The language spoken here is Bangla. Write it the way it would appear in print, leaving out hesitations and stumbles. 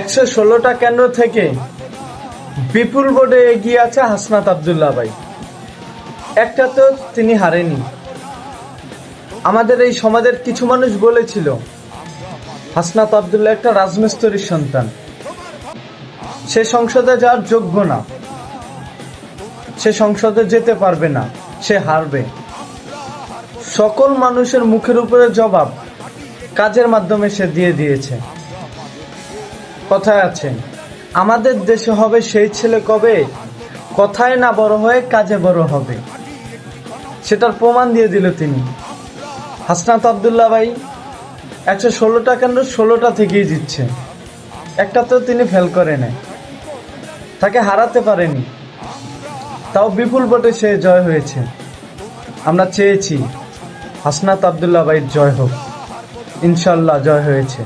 116টা কেন্দ্র থেকে বিপুল ভোটে এগিয়ে আছে হাসনাত আব্দুল্লাহ ভাই। একটাতেও তিনি হারেনি। আমাদের এই সমাজের কিছু মানুষ বলেছিল হাসনাত আব্দুল্লাহ একটা রাজমিস্ত্রির সন্তান, সে সংসদে যাওয়ার যোগ্য না, সে সংসদে যেতে পারবে না, সে হারবে। সকল মানুষের মুখের উপরে জবাব কাজের মাধ্যমে সে দিয়ে দিয়েছে। কথায় আছে, আমাদের দেশে হবে সেই ছেলে কবে কথায় না বড় হয়ে কাজে বড় হবে। সেটার প্রমাণ দিয়ে দিল তিনি। হাসনাত আব্দুল্লাহ ভাই 116টা কেন্দ্র 16টা থেকেই জিতছে, একটাতেও তিনি ফেল করে নেয়, তাকে হারাতে পারেনি, তাও বিপুল ভোটে সে জয় হয়েছে। আমরা চেয়েছি হাসনাত আব্দুল্লাহ ভাইয়ের জয় হোক, ইনশাল্লাহ জয় হয়েছে।